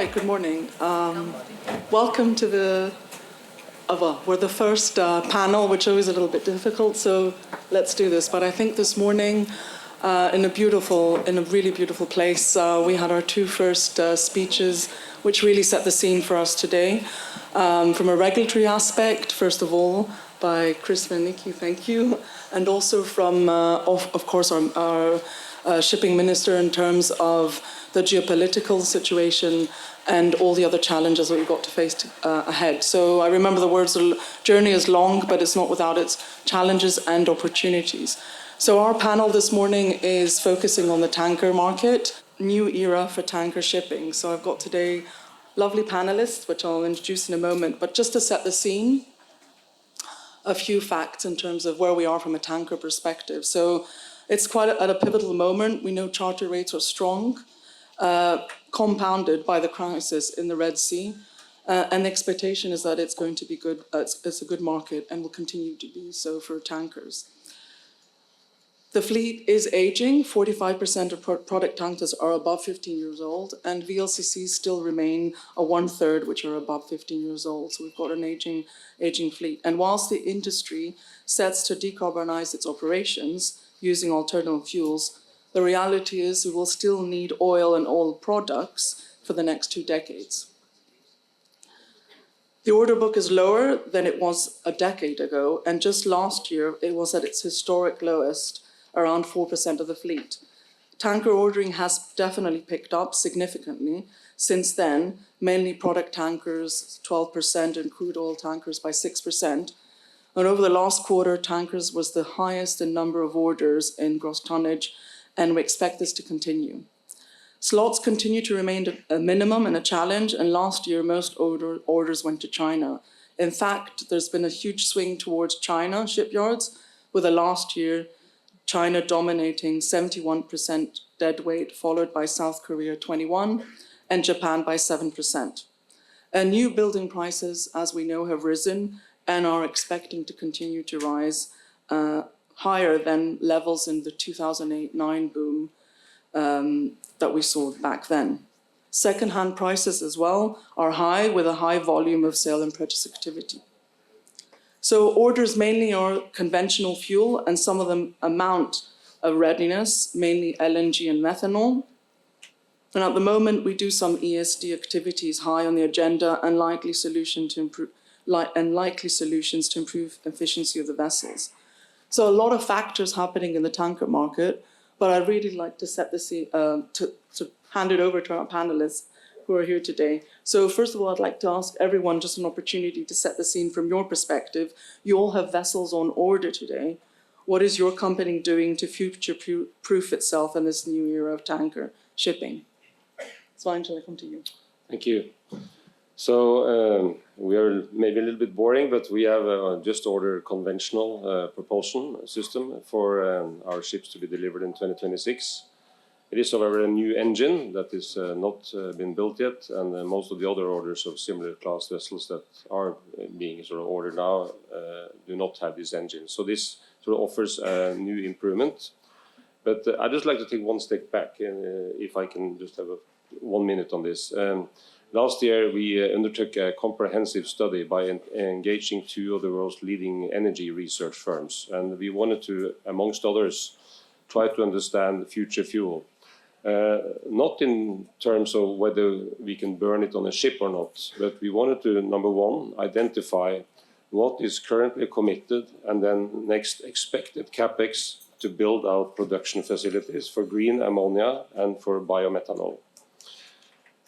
Right, good morning. Welcome to we're the first panel, which is always a little bit difficult, so let's do this. But I think this morning, in a really beautiful place, we had our two first speeches, which really set the scene for us today. From a regulatory aspect, first of all, by Chris and Nikki, thank you. And also from, of course, our shipping minister in terms of the geopolitical situation and all the other challenges that we've got to face ahead. So I remember the words, the journey is long, but it's not without its challenges and opportunities. So our panel this morning is focusing on the tanker market, new era for tanker shipping. So I've got today lovely panelists, which I'll introduce in a moment, but just to set the scene, a few facts in terms of where we are from a tanker perspective. So it's quite at a pivotal moment. We know charter rates are strong, compounded by the crisis in the Red Sea, and the expectation is that it's going to be good. It's a good market and will continue to be so for tankers. The fleet is aging. 45% of product tankers are above 15 years old, and VLCCs still remain a 1/3, which are above 15 years old. So we've got an aging fleet. And whilst the industry sets to decarbonize its operations using alternative fuels, the reality is we will still need oil and oil products for the next 2 decades. The order book is lower than it was a decade ago, and just last year it was at its historic lowest, around 4% of the fleet. Tanker ordering has definitely picked up significantly since then, mainly product tankers 12% and crude oil tankers by 6%. And over the last quarter, tankers was the highest in number of orders in gross tonnage, and we expect this to continue. Slots continue to remain a minimum and a challenge, and last year most orders went to China. In fact, there's been a huge swing towards China shipyards, with the last year China dominating 71% deadweight, followed by South Korea 21% and Japan by 7%. And new building prices, as we know, have risen and are expecting to continue to rise higher than levels in the 2008-9 boom that we saw back then. Second-hand prices as well are high, with a high volume of sale and purchase activity. So orders mainly are conventional fuel, and some of them amount of readiness, mainly LNG and methanol. And at the moment, we do some ESD activities high on the agenda and likely solutions to improve efficiency of the vessels. So a lot of factors happening in the tanker market, but I'd really like to set this to hand it over to our panelists who are here today. So first of all, I'd like to ask everyone just an opportunity to set the scene from your perspective. You all have vessels on order today. What is your company doing to future-proof itself in this new era of tanker shipping? Svein, shall I come to you? Thank you. So we are maybe a little bit boring, but we have just ordered conventional propulsion system for our ships to be delivered in 2026. It is, however, a new engine that is not been built yet, and most of the other orders of similar class vessels that are being sort of ordered now do not have this engine. So this sort of offers a new improvement. But I'd just like to take one step back, if I can just have 1 minute on this. Last year, we undertook a comprehensive study by engaging 2 of the world's leading energy research firms. And we wanted to, amongst others, try to understand future fuel. Not in terms of whether we can burn it on a ship or not, but we wanted to, number one, identify what is currently committed and then next expected CapEx to build out production facilities for green ammonia and for biomethanol.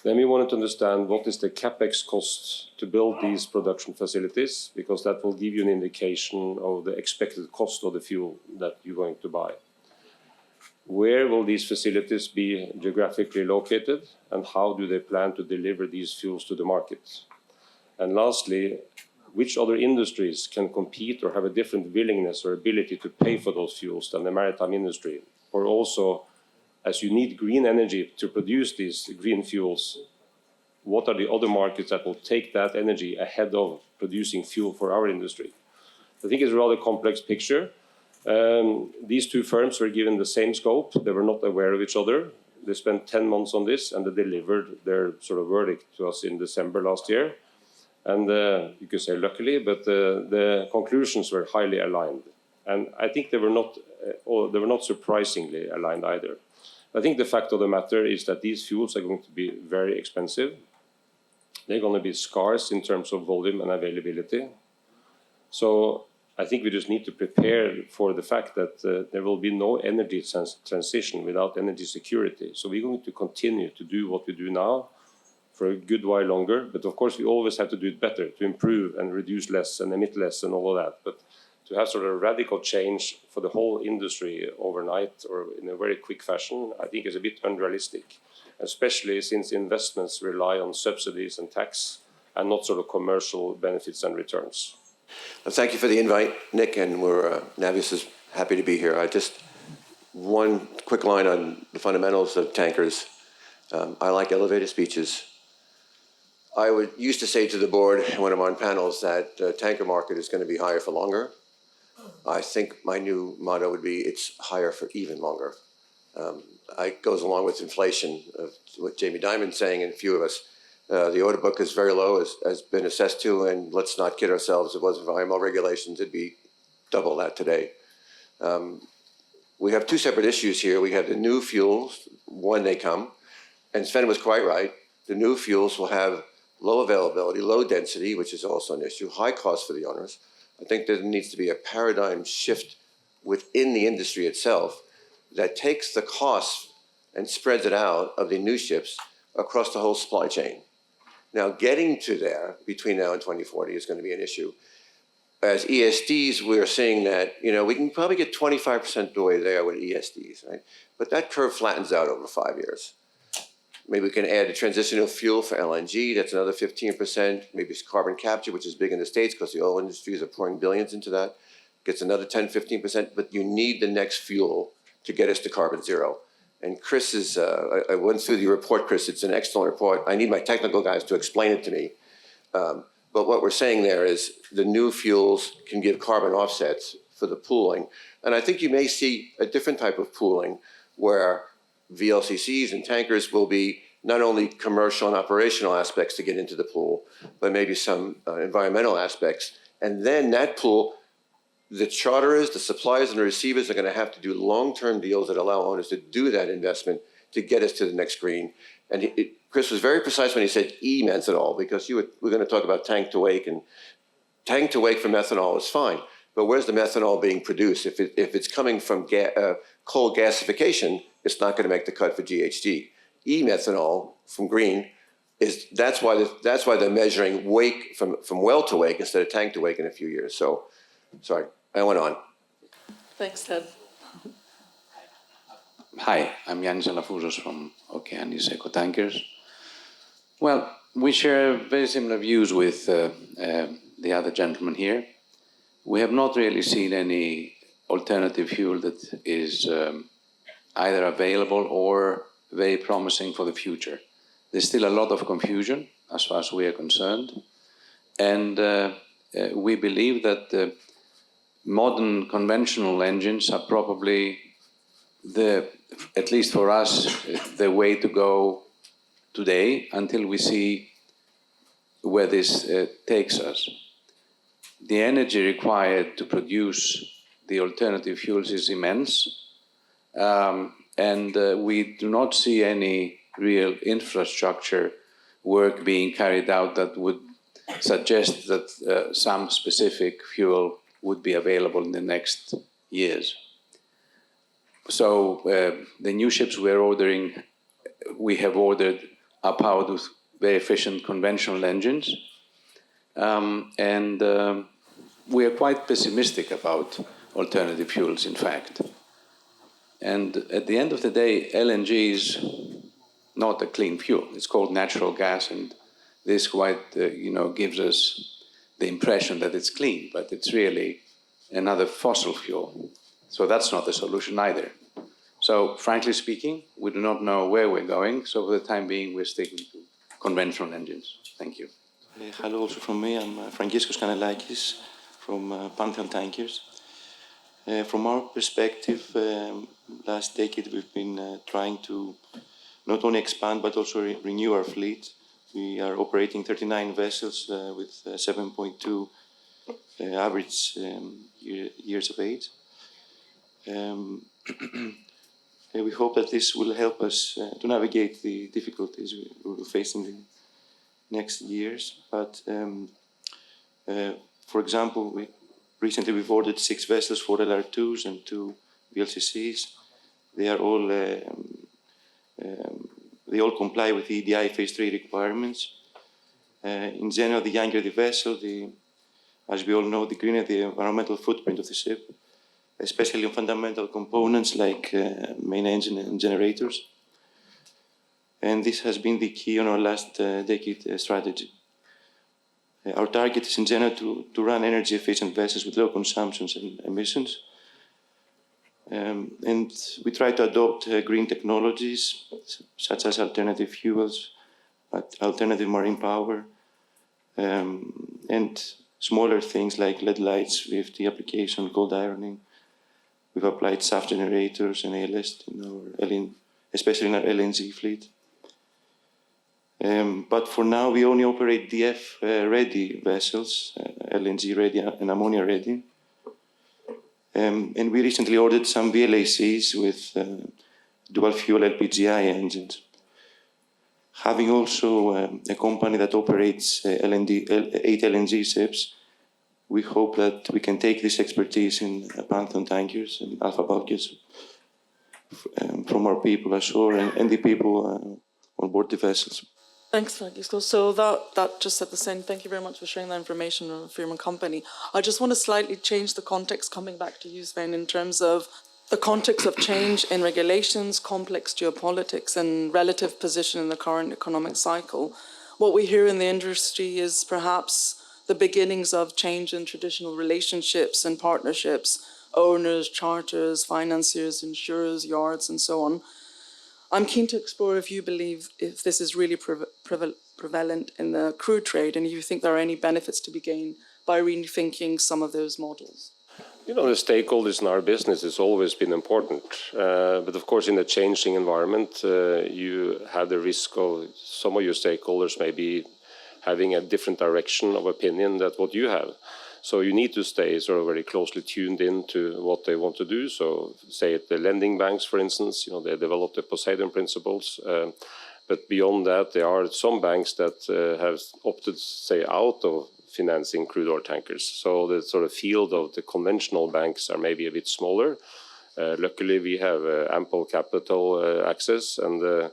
Then we wanted to understand what is the CapEx cost to build these production facilities, because that will give you an indication of the expected cost of the fuel that you're going to buy. Where will these facilities be geographically located, and how do they plan to deliver these fuels to the market? And lastly, which other industries can compete or have a different willingness or ability to pay for those fuels than the maritime industry? Or also, as you need green energy to produce these green fuels, what are the other markets that will take that energy ahead of producing fuel for our industry? I think it's a rather complex picture. These 2 firms were given the same scope. They were not aware of each other. they spent 10 months on this, and they delivered their sort of verdict to us in December last year. And you could say luckily, but the conclusions were highly aligned. And I think they were not surprisingly aligned either. I think the fact of the matter is that these fuels are going to be very expensive. They're going to be scarce in terms of volume and availability. So I think we just need to prepare for the fact that there will be no energy transition without energy security. So we're going to continue to do what we do now for a good while longer. But of course, we always have to do it better, to improve and reduce less and emit less and all of that. But to have sort of a radical change for the whole industry overnight or in a very quick fashion, I think is a bit unrealistic, especially since investments rely on subsidies and tax and not sort of commercial benefits and returns. Thank you for the invite, Nick, and Navios is happy to be here. One quick line on the fundamentals of tankers. I like elevated speeches. I used to say to the board when I'm on panels that the tanker market is going to be higher for longer. I think my new motto would be it's higher for even longer. It goes along with inflation, what Jamie Dimon's saying and a few of us. The order book is very low, has been assessed to, and let's not kid ourselves. If it wasn't for IMO regulations, it'd be double that today. We have two separate issues here. We have the new fuels when they come, and Svein was quite right. The new fuels will have low availability, low density, which is also an issue, high cost for the owners. I think there needs to be a paradigm shift within the industry itself that takes the costs and spreads it out of the new ships across the whole supply chain. Now, getting to there between now and 2040 is going to be an issue. As ESDs, we're seeing that, we can probably get 25% of the way there with ESDs, right? But that curve flattens out over 5 years. Maybe we can add a transitional fuel for LNG, that's another 15%. Maybe it's carbon capture, which is big in the States because the oil industries are pouring billions into that. Gets another 10, 15%, but you need the next fuel to get us to carbon zero. And Chris is, I went through the report, Chris, it's an excellent report. I need my technical guys to explain it to me. But what we're saying there is the new fuels can give carbon offsets for the pooling. And I think you may see a different type of pooling where VLCCs and tankers will be not only commercial and operational aspects to get into the pool, but maybe some environmental aspects. And then that pool, the charterers, the suppliers, and the receivers are going to have to do long-term deals that allow owners to do that investment to get us to the next green. And Chris was very precise when he said e-methanol, because we're going to talk about tank to wake, and tank to wake for methanol is fine. But where's the methanol being produced? If it's coming from coal gasification, it's not going to make the cut for GHG. E-methanol from green that's why they're measuring wake from well to wake instead of tank to wake in a few years. So, sorry, I went on. Thanks, Ted. Hi, I'm Ioannis Alafouzos from Okeanis Eco Tankers. Well, we share very similar views with the other gentleman here. We have not really seen any alternative fuel that is either available or very promising for the future. There's still a lot of confusion as far as we are concerned. And we believe that modern conventional engines are probably at least for us, the way to go today until we see where this takes us. The energy required to produce the alternative fuels is immense, and we do not see any real infrastructure work being carried out that would suggest that some specific fuel would be available in the next years. So the new ships we're ordering, we have ordered are powered with very efficient conventional engines. And we are quite pessimistic about alternative fuels, in fact. And at the end of the day, LNG is not a clean fuel. It's called natural gas, and this quite, gives us the impression that it's clean, but it's really another fossil fuel. So that's not the solution either. So frankly speaking, we do not know where we're going. So for the time being, we're sticking to conventional engines. Thank you. Hello also from me. I'm Fragiskos Kanellakis from Pantheon Tankers. From our perspective, last decade we've been trying to not only expand but also renew our fleet. We are operating 39 vessels with 7.2 average years of age. We hope that this will help us to navigate the difficulties we will face in the next years. But for example, recently we've ordered 6 vessels for LR2s and 2 VLCCs. They are all they all comply with the EDI Phase 3 requirements. In general, the younger the vessel, as we all know, the greener the environmental footprint of the ship, especially on fundamental components like main engine and generators. And this has been the key on our last decade strategy. Our target is in general to run energy efficient vessels with low consumptions and emissions. And we try to adopt green technologies such as alternative fuels, alternative marine power, and smaller things like LED lights, VFD application, cold ironing. We've applied SAF generators and ALS especially in our LNG fleet. But for now, we only operate DF-ready vessels, LNG-ready and ammonia-ready. And we recently ordered some VLACs with dual-fuel LPGI engines. Having also a company that operates 8 LNG ships, we hope that we can take this expertise in Pantheon tankers and Alpha bulkers from our people ashore and the people on board the vessels. Thanks, Fragiskos. So that just set the scene. Thank you very much for sharing that information for your company. I just want to slightly change the context, coming back to you, Svein, in terms of the context of change in regulations, complex geopolitics, and relative position in the current economic cycle. What we hear in the industry is perhaps the beginnings of change in traditional relationships and partnerships, owners, charters, financiers, insurers, yards, and so on. I'm keen to explore if you believe if this is really prevalent in the crude trade, and if you think there are any benefits to be gained by rethinking some of those models. You know, the stakeholders in our business has always been important. But of course, in a changing environment, you have the risk of some of your stakeholders maybe having a different direction of opinion than what you have. So you need to stay sort of very closely tuned into what they want to do. So say at the lending banks, for instance, you know, they developed the Poseidon principles. But beyond that, there are some banks that have opted, say, out of financing crude oil tankers. So the sort of field of the conventional banks are maybe a bit smaller. Luckily, we have ample capital access, and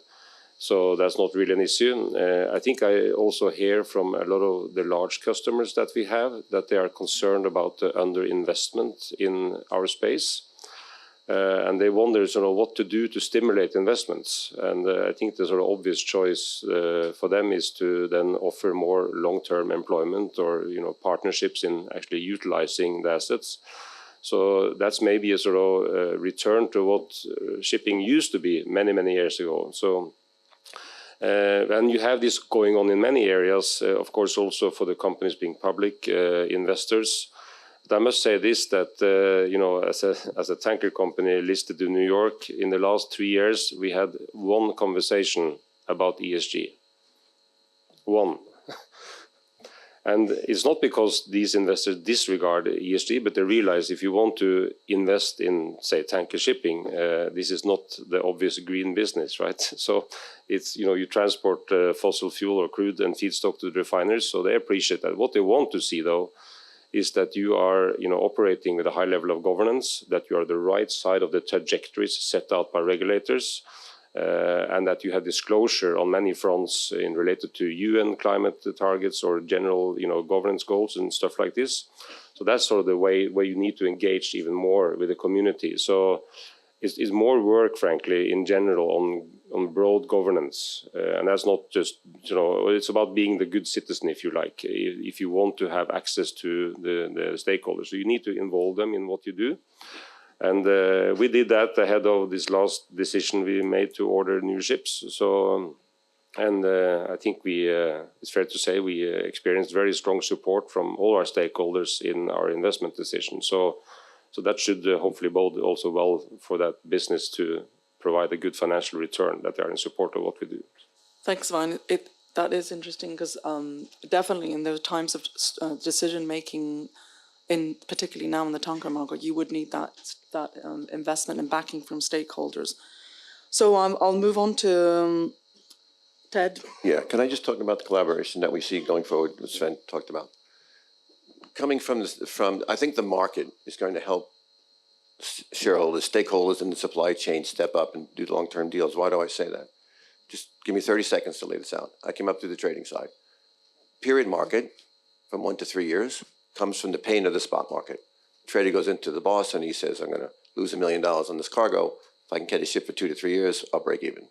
so that's not really an issue. I think I also hear from a lot of the large customers that we have that they are concerned about the underinvestment in our space. And they wonder sort of what to do to stimulate investments. And I think the sort of obvious choice for them is to then offer more long-term employment or, you know, partnerships in actually utilizing the assets. So that's maybe a sort of return to what shipping used to be many, many years ago. So, and you have this going on in many areas, of course, also for the companies being public investors. But I must say this, that, you know, as a tanker company listed in New York, in the last 3 years, we had one conversation about ESG. One. And it's not because these investors disregard ESG, but they realize if you want to invest in, say, tanker shipping, this is not the obvious green business, right? So it's, you know, you transport fossil fuel or crude and feedstock to the refiners, so they appreciate that. What they want to see, though, is that you are, you know, operating with a high level of governance, that you are the right side of the trajectories set out by regulators, and that you have disclosure on many fronts in related to UN climate targets or general, you know, governance goals and stuff like this. So that's sort of the way where you need to engage even more with the community. So it's more work, frankly, in general on broad governance, and that's not just, you know, it's about being the good citizen, if you like, if you want to have access to the stakeholders. So you need to involve them in what you do. And we did that ahead of this last decision we made to order new ships. So, and I think it's fair to say we experienced very strong support from all our stakeholders in our investment decision. So that should hopefully bode also well for that business to provide a good financial return, that they are in support of what we do. Thanks, Svein. That is interesting because definitely in those times of decision making, particularly now in the tanker market, you would need that investment and backing from stakeholders. So I'll move on to Ted. Yeah, can I just talk about the collaboration that we see going forward, what Sven talked about? Coming from I think the market is going to help shareholders, stakeholders in the supply chain step up and do long-term deals. Why do I say that? Just give me 30 seconds to lay this out. I came up through the trading side. Period market from 1 to 3 years comes from the pain of the spot market. Trader goes into the boss and he says, I'm going to lose $1 million on this cargo. If I can get a ship for 2 to 3 years, I'll break even.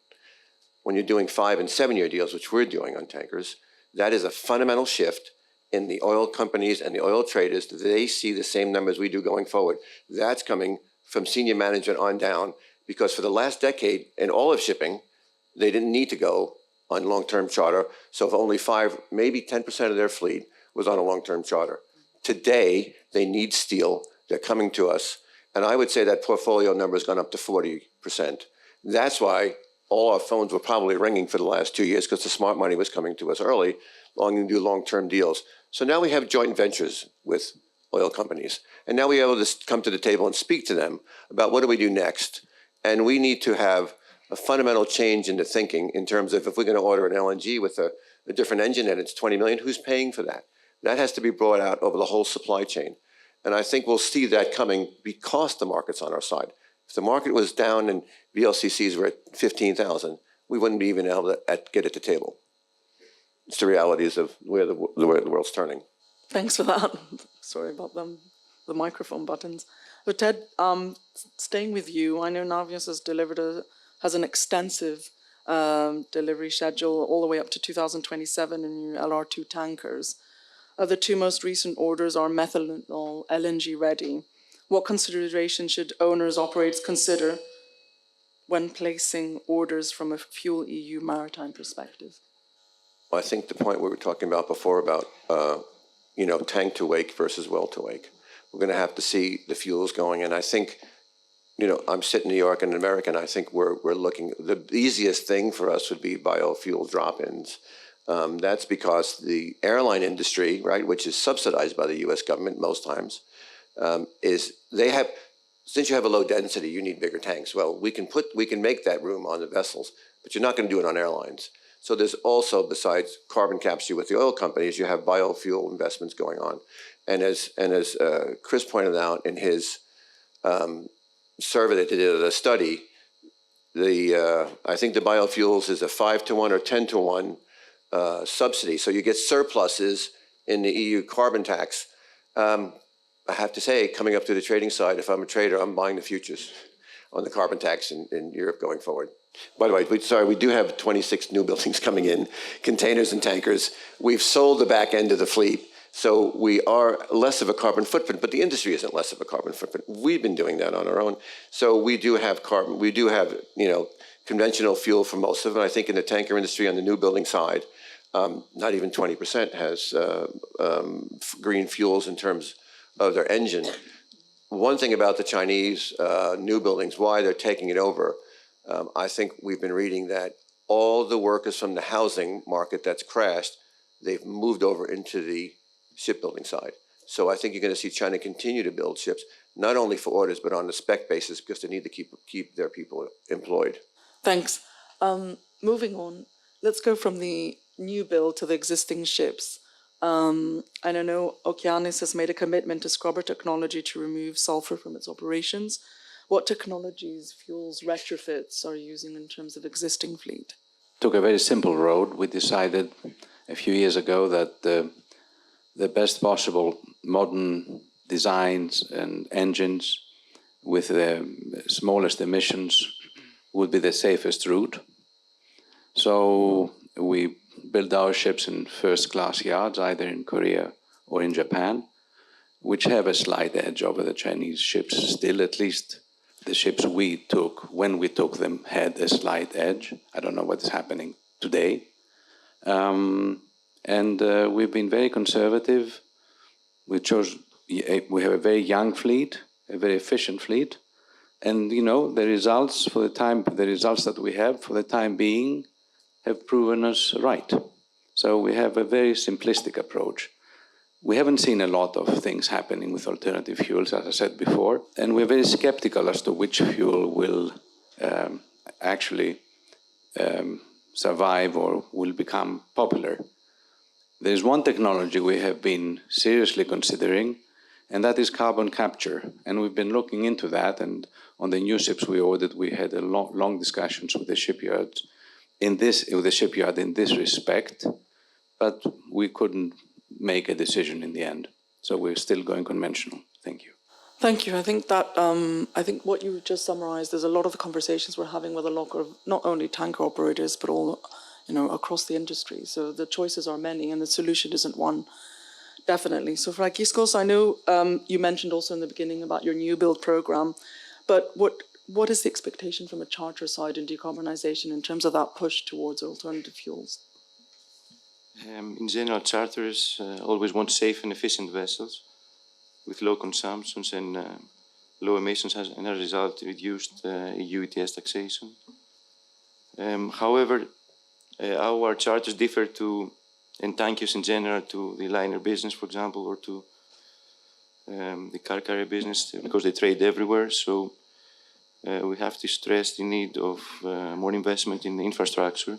When you're doing 5 and 7 year deals, which we're doing on tankers, that is a fundamental shift in the oil companies and the oil traders. They see the same numbers we do going forward. That's coming from senior management on down, because for the last decade in all of shipping, they didn't need to go on long-term charter. So if only 5, maybe 10% of their fleet was on a long-term charter. Today, they need steel. They're coming to us. And I would say that portfolio number has gone up to 40%. That's why all our phones were probably ringing for the last 2 years, because the smart money was coming to us early, longing to do long-term deals. So now we have joint ventures with oil companies. And now we're able to come to the table and speak to them about what do we do next. And we need to have a fundamental change in the thinking in terms of if we're going to order an LNG with a different engine and it's 20 million, who's paying for that? That has to be brought out over the whole supply chain. And I think we'll see that coming because the market's on our side. If the market was down and VLCCs were at 15,000, we wouldn't be even able to get at the table. It's the realities of where the world's turning. Thanks for that. Sorry about the microphone buttons. But Ted, staying with you, I know Navios has an extensive delivery schedule all the way up to 2027 in your LR2 tankers. The 2 most recent orders are methanol LNG ready. What considerations should owners, operators consider when placing orders from a fuel EU maritime perspective? Well, I think the point we were talking about before about, tank to wake versus well to wake. We're going to have to see the fuels going. And I think, I'm sitting in New York and American. I think we're looking, the easiest thing for us would be biofuel drop-ins. That's because the airline industry, right, which is subsidized by the US government most times, since you have a low density, you need bigger tanks. Well, we can make that room on the vessels, but you're not going to do it on airlines. So there's also, besides carbon capture with the oil companies, you have biofuel investments going on. And as Chris pointed out in his survey that they did a study, I think the biofuels is a 5-to-1 or 10-to-1 subsidy. So you get surpluses in the EU carbon tax. I have to say, coming up to the trading side, if I'm a trader, I'm buying the futures on the carbon tax in Europe going forward. By the way, we do have 26 new buildings coming in, containers and tankers. We've sold the back end of the fleet, so we are less of a carbon footprint, but the industry isn't less of a carbon footprint. We've been doing that on our own. So we do have carbon, we do have, conventional fuel for most of it. I think in the tanker industry on the new building side, not even 20% has green fuels in terms of their engine. One thing about the Chinese new buildings, why they're taking it over, I think we've been reading that all the workers from the housing market that's crashed, they've moved over into the shipbuilding side. So I think you're going to see China continue to build ships, not only for orders, but on a spec basis, because they need to keep their people employed. Thanks. Moving on, let's go from the new build to the existing ships. And I know Okeanis has made a commitment to scrubber technology to remove sulfur from its operations. What technologies, fuels, retrofits are you using in terms of existing fleet? Took a very simple road. We decided a few years ago that the best possible modern designs and engines with the smallest emissions would be the safest route. So we build our ships in first-class yards, either in Korea or in Japan, which have a slight edge over the Chinese ships. Still, at least the ships we took, when we took them, had a slight edge. I don't know what is happening today. We've been very conservative. We have a very young fleet, a very efficient fleet, And the results that we have for the time being have proven us right. So we have a very simplistic approach. We haven't seen a lot of things happening with alternative fuels, as I said before, and we're very skeptical as to which fuel will actually survive or will become popular. There's one technology we have been seriously considering, and that is carbon capture. And we've been looking into that, and on the new ships we ordered, we had a long discussions with the shipyard in this respect, but we couldn't make a decision in the end. So we're still going conventional. Thank you. Thank you. I think what you just summarised is a lot of the conversations we're having with a lot of not only tanker operators but all, across the industry. So the choices are many, and the solution isn't one, definitely. So Fragiskos, I know you mentioned also in the beginning about your new build program, but what is the expectation from a charter side in decarbonisation in terms of that push towards alternative fuels? In general, charters always want safe and efficient vessels with low consumptions and low emissions, and as a result, reduced EU ETS taxation. However, our charters differ and tankers in general, to the liner business, for example, or to the car carrier business, because they trade everywhere. So we have to stress the need of more investment in the infrastructure.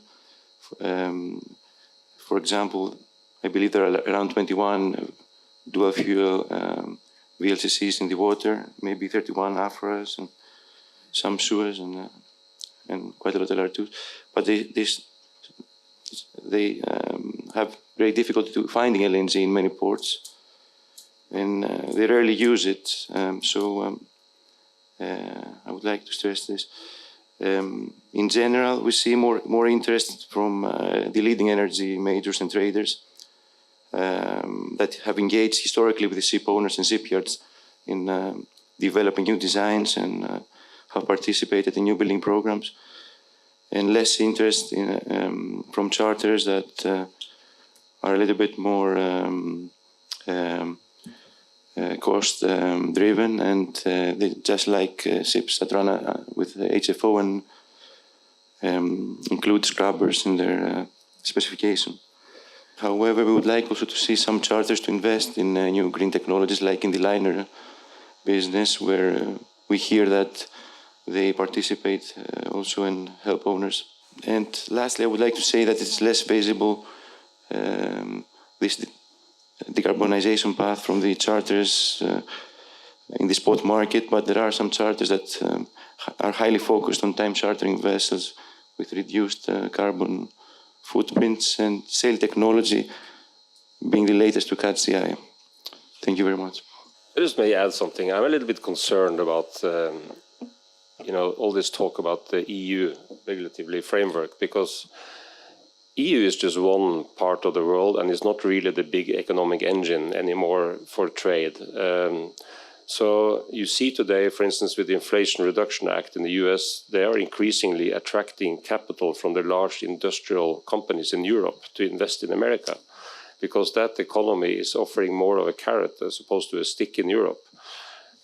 For example, I believe there are around 21 dual-fuel VLCCs in the water, maybe 31 Afras and some Suez and quite a lot of LR2s. But they have great difficulty finding LNG in many ports, and they rarely use it. So I would like to stress this. In general, we see more interest from the leading energy majors and traders that have engaged historically with the ship owners and shipyards in developing new designs and have participated in new building programs, and less interest from charters that are a little bit more cost driven, and they just like ships that run with HFO and include scrubbers in their specification. However, we would like also to see some charters to invest in new green technologies, like in the liner business, where we hear that they participate also and help owners. And lastly, I would like to say that it's less feasible, this decarbonization path from the charters in the spot market, but there are some charters that are highly focused on time chartering vessels with reduced carbon footprints, and sail technology being the latest to catch the eye. Thank you very much. I just may add something. I'm a little bit concerned about all this talk about the EU regulatory framework, because EU is just one part of the world and is not really the big economic engine anymore for trade. So you see today, for instance, with the Inflation Reduction Act in the US, they are increasingly attracting capital from the large industrial companies in Europe to invest in America, because that economy is offering more of a carrot as opposed to a stick in Europe.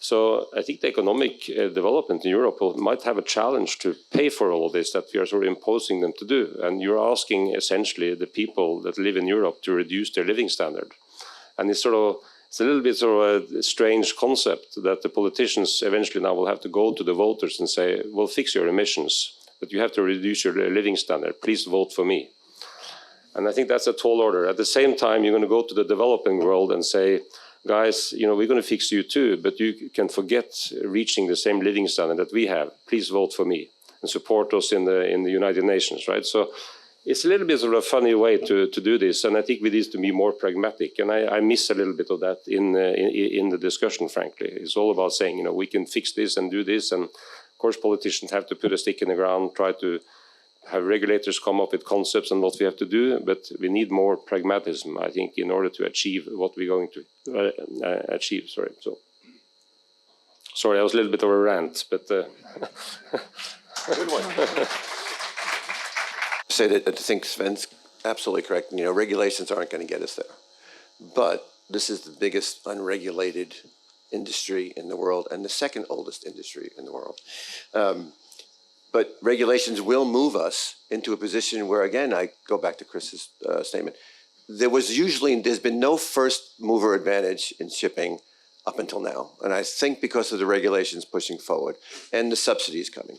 So I think the economic development in Europe might have a challenge to pay for all of this that we are sort of imposing them to do. And you're asking essentially the people that live in Europe to reduce their living standard. And it's a little bit sort of a strange concept that the politicians eventually now will have to go to the voters and say, well, fix your emissions, but you have to reduce your living standard. Please vote for me. And I think that's a tall order. At the same time, you're going to go to the developing world and say, guys, we're going to fix you too, but you can forget reaching the same living standard that we have. Please vote for me and support us in the United Nations, right? So it's a little bit of a funny way to do this, and I think we need to be more pragmatic. And I miss a little bit of that in the discussion, frankly. It's all about saying, we can fix this and do this, and of course politicians have to put a stick in the ground, try to have regulators come up with concepts and what we have to do, but we need more pragmatism, I think, in order to achieve what we're going to achieve. Sorry, I was a little bit of a rant, but good one. Say that I think Sven's absolutely correct. Regulations aren't going to get us there, but this is the biggest unregulated industry in the world and the second oldest industry in the world. But regulations will move us into a position where, again, I go back to Chris's statement, there's been no first mover advantage in shipping up until now. And I think because of the regulations pushing forward and the subsidies coming,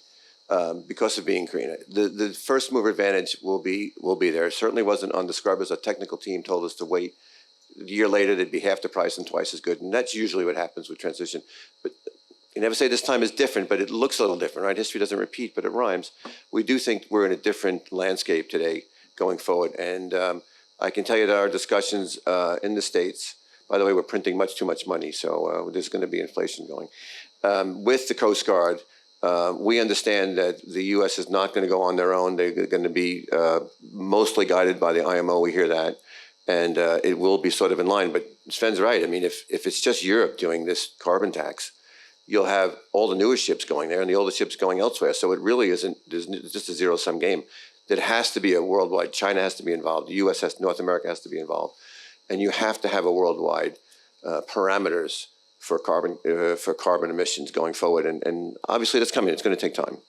because of being green, the first mover advantage will be there. It certainly wasn't on the scrubbers. A technical team told us to wait. A year later, they'd be half the price and twice as good. And that's usually what happens with transition. But you never say this time is different, but it looks a little different, right? History doesn't repeat, but it rhymes. We do think we're in a different landscape today going forward. And I can tell you that our discussions in the States, by the way, we're printing much too much money, so there's going to be inflation going. With the Coast Guard, we understand that the U.S. is not going to go on their own. They're going to be mostly guided by the IMO. We hear that. And it will be sort of in line. But Sven's right. I mean, if it's just Europe doing this carbon tax, you'll have all the newer ships going there and the older ships going elsewhere. So it really isn't, it's just a zero-sum game. There has to be a worldwide, China has to be involved, the U.S. North America has to be involved. And you have to have a worldwide parameters for carbon emissions going forward. And obviously that's coming, it's going to take time.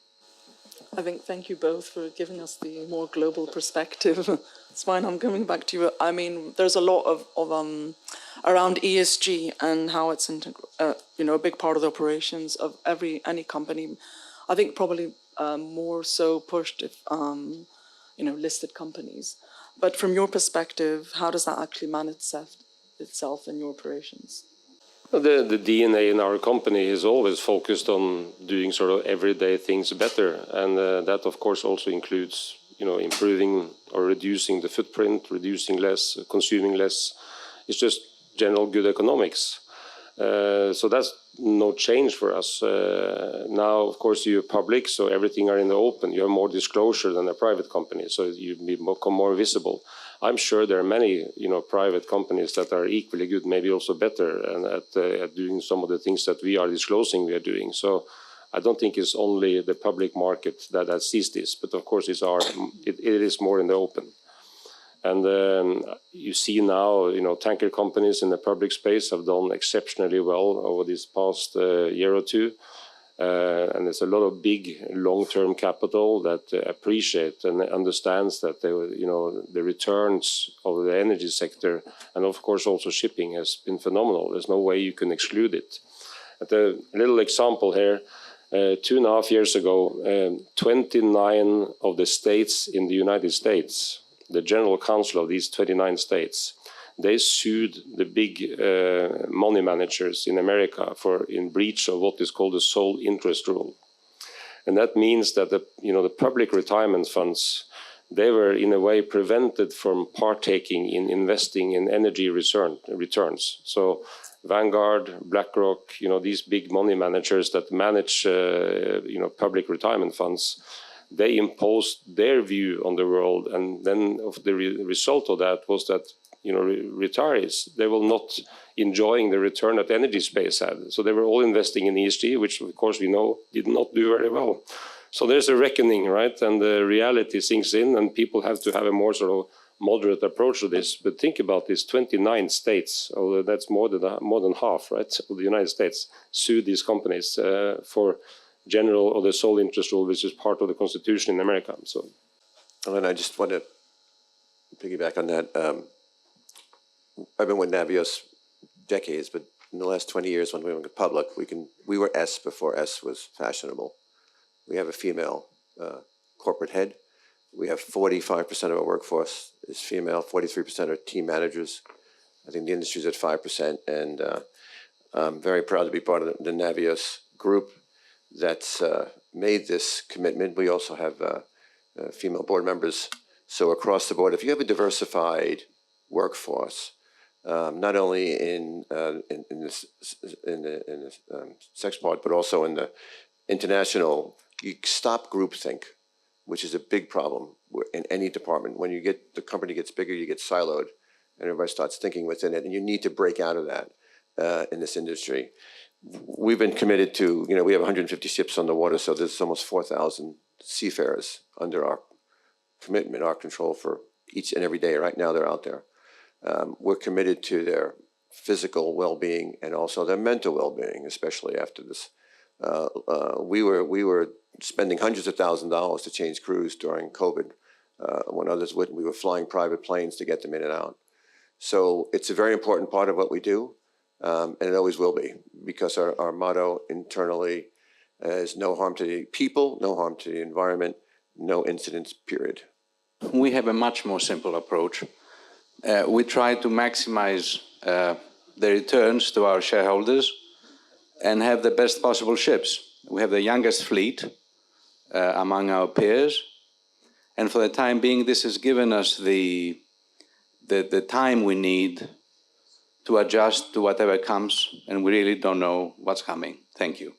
I think thank you both for giving us the more global perspective. Svein, I'm coming back to you. I mean, there's a lot of around ESG and how it's a big part of the operations of any company. I think probably more so pushed if listed companies. But from your perspective, how does that actually manage itself in your operations? The DNA in our company is always focused on doing sort of everyday things better, and that of course also includes improving or reducing the footprint, reducing less, consuming less. It's just general good economics. So that's no change for us. Now, of course, you're public, so everything are in the open. You have more disclosure than a private company, so you become more visible. I'm sure there are many, private companies that are equally good, maybe also better, and at doing some of the things that we are disclosing we are doing. So I don't think it's only the public market that sees this, but of course it is more in the open. And you see now, tanker companies in the public space have done exceptionally well over this past year or two. And there's a lot of big long-term capital that appreciate and understands that the returns of the energy sector and of course also shipping has been phenomenal. There's no way you can exclude it. At a little example here, 2.5 years ago, 29 of the states in the United States, the general council of these 29 states, they sued the big money managers in America in breach of what is called the sole interest rule. And that means that the public retirement funds, they were in a way prevented from partaking in investing in energy returns. So Vanguard, BlackRock, these big money managers that manage public retirement funds, they imposed their view on the world, and then the result of that was that retirees, they were not enjoying the return that energy space had. So they were all investing in ESG, which of course we know did not do very well. So there's a reckoning, right? And the reality sinks in, and people have to have a more sort of moderate approach to this. But think about this: 29 states, although that's more than half, right, of the United States, sued these companies for general or the sole interest rule, which is part of the Constitution in America. So, and I just want to piggyback on that. I've been with Navios decades, but in the last 20 years when we went public, we were S before S was fashionable. We have a female corporate head. We have 45% of our workforce is female, 43% are team managers. I think the industry's at 5%, and I'm very proud to be part of the Navios group that's made this commitment. We also have female board members. So across the board, if you have a diversified workforce, not only in the sex part, but also in the international, you stop groupthink, which is a big problem in any department. When the company gets bigger, you get siloed, and everybody starts thinking within it, and you need to break out of that in this industry. We've been committed to, we have 150 ships on the water, so there's almost 4,000 seafarers under our commitment, our control for each and every day. Right now, they're out there. We're committed to their physical well-being and also their mental well-being, especially after this. We were spending hundreds of thousands of dollars to change crews during COVID when others wouldn't. We were flying private planes to get them in and out. So it's a very important part of what we do, and it always will be, because our motto internally is no harm to the people, no harm to the environment, no incidents, period. We have a much more simple approach. We try to maximize the returns to our shareholders and have the best possible ships. We have the youngest fleet among our peers, and for the time being, this has given us the time we need to adjust to whatever comes, and we really don't know what's coming. Thank you.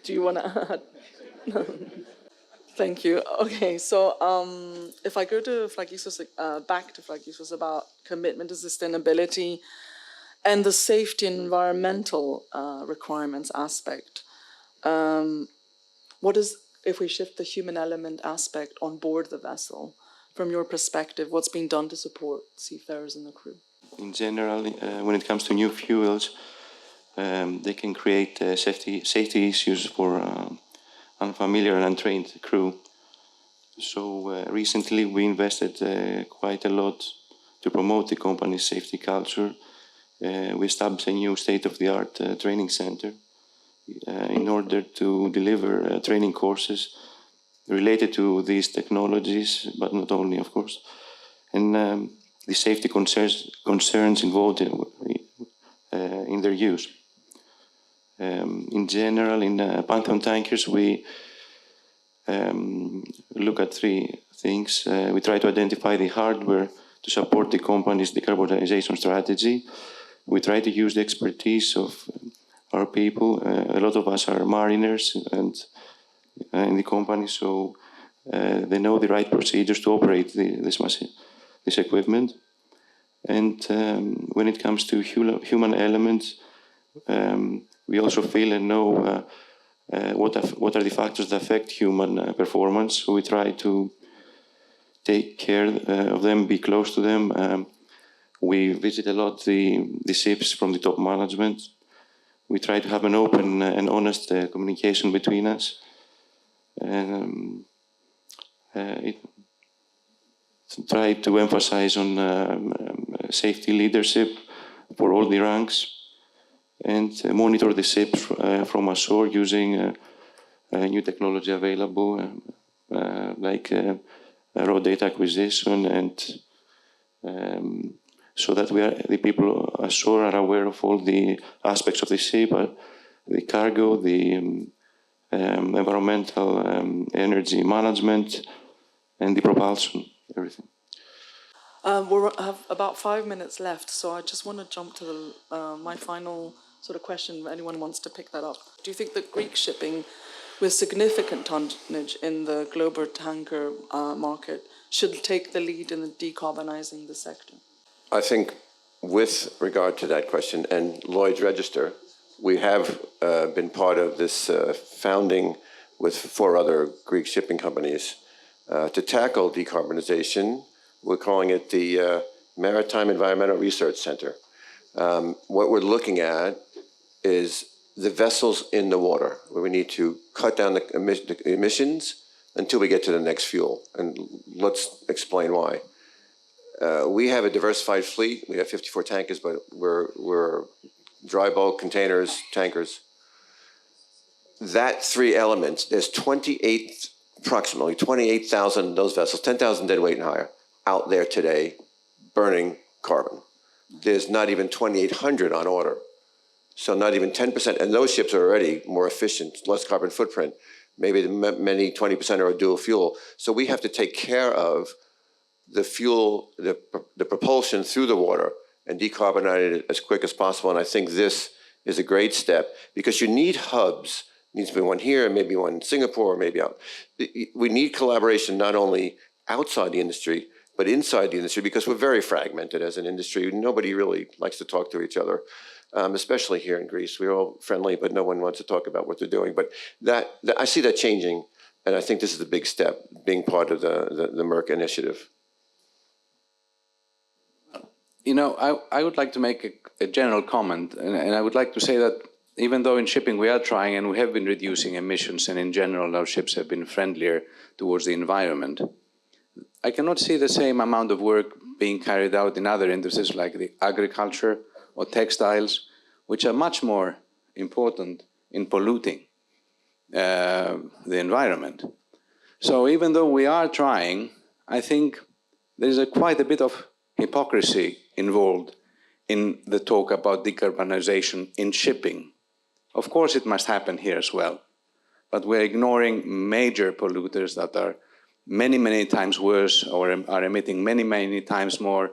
Do you want to add? Thank you. Okay, so if I go to Fragiskos, back to Fragiskos about commitment to sustainability and the safety and environmental requirements aspect, what is, if we shift the human element aspect on board the vessel, from your perspective, what's being done to support seafarers and the crew? In general, when it comes to new fuels, they can create safety issues for unfamiliar and untrained crew. So recently we invested quite a lot to promote the company's safety culture. We established a new state-of-the-art training center in order to deliver training courses related to these technologies, but not only, of course. And the safety concerns involved in their use. In general, in Pantheon tankers, we look at three things. We try to identify the hardware to support the company's decarbonization strategy. We try to use the expertise of our people. A lot of us are mariners and in the company, so they know the right procedures to operate this equipment. And when it comes to human elements, we also feel and know what are the factors that affect human performance. So we try to take care of them, be close to them. We visit a lot the ships from the top management. We try to have an open and honest communication between us. Try to emphasize on safety leadership for all the ranks, and monitor the ships from ashore using new technology available, like raw data acquisition, and so that the people ashore are aware of all the aspects of the ship, the cargo, the environmental energy management, and the propulsion, everything. We have about 5 minutes left, so I just want to jump to my final sort of question, if anyone wants to pick that up. Do you think that Greek shipping, with significant tonnage in the global tanker market, should take the lead in decarbonizing the sector? I think with regard to that question and Lloyd's Register, we have been part of this founding with 4 other Greek shipping companies to tackle decarbonization. We're calling it the Maritime Environmental Research Center. What we're looking at is the vessels in the water, where we need to cut down the emissions until we get to the next fuel. And let's explain why. We have a diversified fleet. We have 54 tankers, but we're dry bulk, containers, tankers. That 3 elements, there's approximately 28,000 of those vessels, 10,000 deadweight and higher, out there today burning carbon. There's not even 2,800 on order. So not even 10%, and those ships are already more efficient, less carbon footprint. Maybe many 20% are a dual fuel. So we have to take care of the fuel, the propulsion through the water, and decarbonize it as quick as possible. And I think this is a great step, because you need hubs. There needs to be one here, maybe one in Singapore, maybe out. We need collaboration not only outside the industry, but inside the industry, because we're very fragmented as an industry. Nobody really likes to talk to each other. Especially here in Greece. We're all friendly, but no one wants to talk about what they're doing. But I see that changing. And I think this is a big step, being part of the Merck initiative. You know, I would like to make a general comment, and I would like to say that even though in shipping we are trying and we have been reducing emissions, and in general our ships have been friendlier towards the environment, I cannot see the same amount of work being carried out in other industries like the agriculture or textiles, which are much more important in polluting the environment. So even though we are trying, I think there is quite a bit of hypocrisy involved in the talk about decarbonization in shipping. Of course, it must happen here as well, but we're ignoring major polluters that are many, many times worse or are emitting many, many times more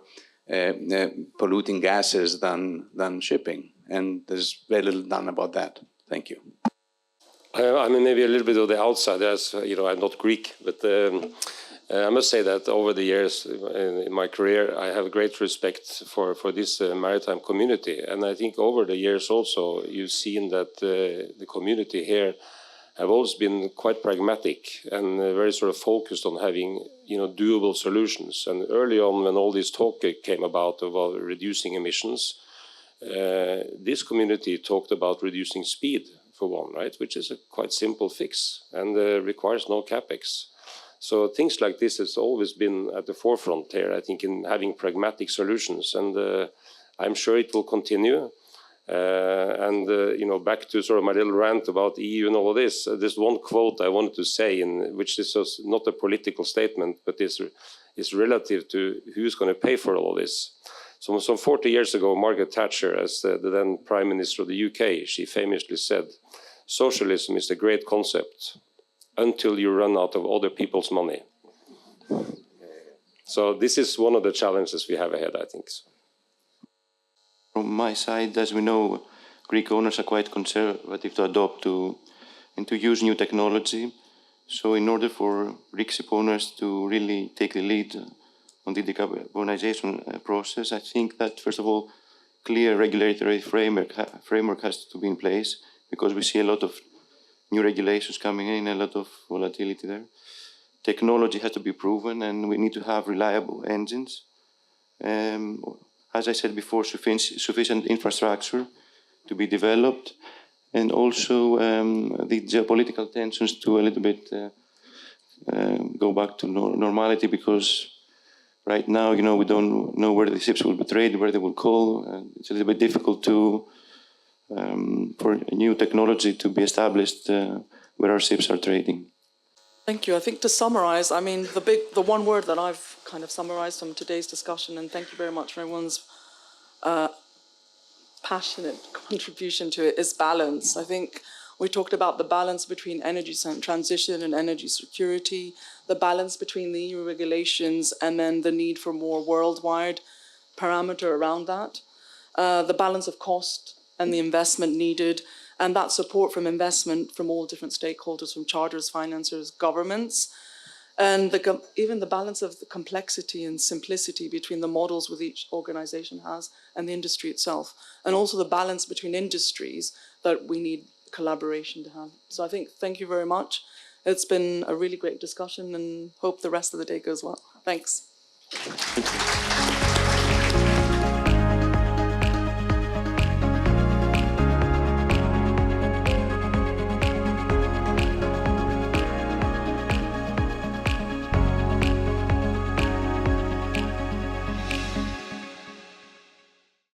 polluting gases than shipping. And there's very little done about that. Thank you. I'm maybe a little bit of the outsider, as you know, I'm not Greek, but I must say that over the years in my career, I have great respect for this maritime community. And I think over the years also, you've seen that the community here have always been quite pragmatic and very sort of focused on having, you know, doable solutions. And early on, when all this talk came about reducing emissions, this community talked about reducing speed for one, right, which is a quite simple fix and requires no capex. So things like this has always been at the forefront here, I think, in having pragmatic solutions, and I'm sure it will continue. You know, back to sort of my little rant about EU and all of this, there's one quote I wanted to say, in which this was not a political statement, but is relative to who's going to pay for all of this. So some 40 years ago, Margaret Thatcher, as the then Prime Minister of the UK, she famously said, "Socialism is a great concept until you run out of other people's money." So this is one of the challenges we have ahead, I think. From my side, as we know, Greek owners are quite conservative to adopt and to use new technology. So in order for Greek ship owners to really take the lead on the decarbonization process, I think that, first of all, clear regulatory framework has to be in place, because we see a lot of new regulations coming in, a lot of volatility there. Technology has to be proven, and we need to have reliable engines. As I said before, sufficient infrastructure to be developed, and also the geopolitical tensions to a little bit go back to normality, because right now, you know, we don't know where the ships will be traded, where they will call, and it's a little bit difficult for new technology to be established where our ships are trading. Thank you. I think to summarize, I mean, the one word that I've kind of summarized from today's discussion, and thank you very much for everyone's passionate contribution to it, is balance. I think we talked about the balance between energy transition and energy security, the balance between the EU regulations and then the need for more worldwide parameter around that, the balance of cost and the investment needed, and that support from investment from all different stakeholders, from charters, financiers, governments, and even the balance of the complexity and simplicity between the models with each organization has and the industry itself, and also the balance between industries that we need collaboration to have. So I think, thank you very much. It's been a really great discussion, and hope the rest of the day goes well. Thanks. Thank you.